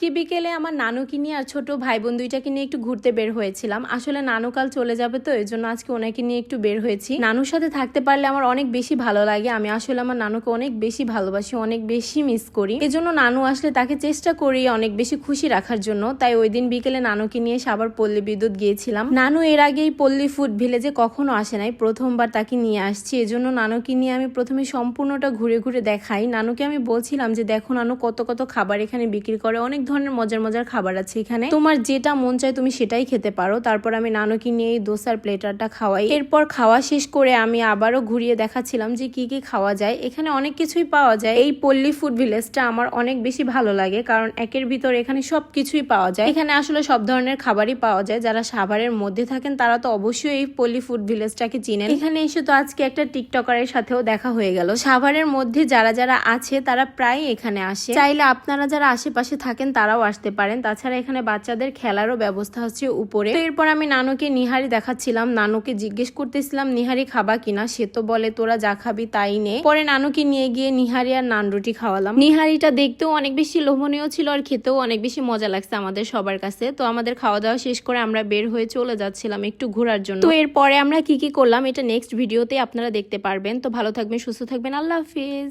কি বিকেলে আমার নানুকে নিয়ে আর ছোট ভাই বোন দুইটাকে নিয়ে একটু ঘুরতে বের হয়েছিলাম। আসলে নানু কাল চলে যাবে, তো এই জন্য আজকে ওনাকে নিয়ে একটু বের হয়েছি। নানুর সাথে থাকতে পারলে আমার অনেক বেশি ভালো লাগে। আমি আসলে আমার নানুকে অনেক বেশি ভালোবাসি, অনেক বেশি মিস করি। এজন্য নানু আসলে তাকে চেষ্টা করি অনেক বেশি খুশি রাখার জন্য। তাই ওই দিন বিকেলে নানুকে নিয়ে সাভার পল্লী বিদ্যুৎ গিয়েছিলাম। নানু এর আগে এই পল্লী ফুড ভিলেজে কখনো আসে নাই, প্রথমবার তাকে নিয়ে আসছি। এজন্য নানুকে নিয়ে আমি প্রথমে সম্পূর্ণটা ঘুরে ঘুরে দেখাই। নানুকে আমি বলছিলাম যে দেখো নানু, কত কত খাবার এখানে বিক্রি করে, অনেক ধরনের মজার মজার খাবার আছে এখানে, তোমার যেটা মন চায় তুমি সেটাই খেতে পারো। তারপর আমি নানুকে নিয়ে এই দোসার প্লেটারটা খাওয়াই। এরপর খাওয়া শেষ করে আমি আবারও ঘুরিয়ে দেখাচ্ছিলাম যে কি কি খাওয়া যায়। এখানে অনেক কিছুই পাওয়া যায়। এই পল্লী ফুড ভিলেজটা আমার অনেক বেশি ভালো লাগে, কারণ একের ভিতর এখানে সবকিছুই পাওয়া যায়। এখানে আসলে সব ধরনের খাবারই পাওয়া যায়। যারা সাভারের মধ্যে থাকেন তারা তো অবশ্যই এই পল্লী ফুড ভিলেজটাকে চিনেন। এখানে এসে তো আজকে একটা টিকটকারের সাথেও দেখা হয়ে গেল। সাভারের মধ্যে যারা যারা আছে তারা প্রায় এখানে আসে। চাইলে আপনারা যারা আশেপাশে থাকেন তারাও আসতে পারেন। তাছাড়া এখানে বাচ্চাদের খেলারও ব্যবস্থা হচ্ছে উপরে। তো এরপর আমি নানুকে নিহারি দেখাচ্ছিলাম। নানুকে জিজ্ঞেস করতেছিলাম নিহারি খাবা কিনা। সে তো বলে তোরা যা খাবি তাই নে। পরে নানুকে নিয়ে গিয়ে নিহারি আর নান রুটি খাওয়ালাম। নিহারিটা দেখতেও অনেক বেশি লোভনীয় ছিল আর খেতেও অনেক বেশি মজা লাগছে আমাদের সবার কাছে। তো আমাদের খাওয়া দাওয়া শেষ করে আমরা বের হয়ে চলে যাচ্ছিলাম একটু ঘোরার জন্য। তো এরপরে আমরা কি কি করলাম এটা নেক্সট ভিডিওতে আপনারা দেখতে পারবেন। তো ভালো থাকবেন, সুস্থ থাকবেন, আল্লাহ হাফিজ।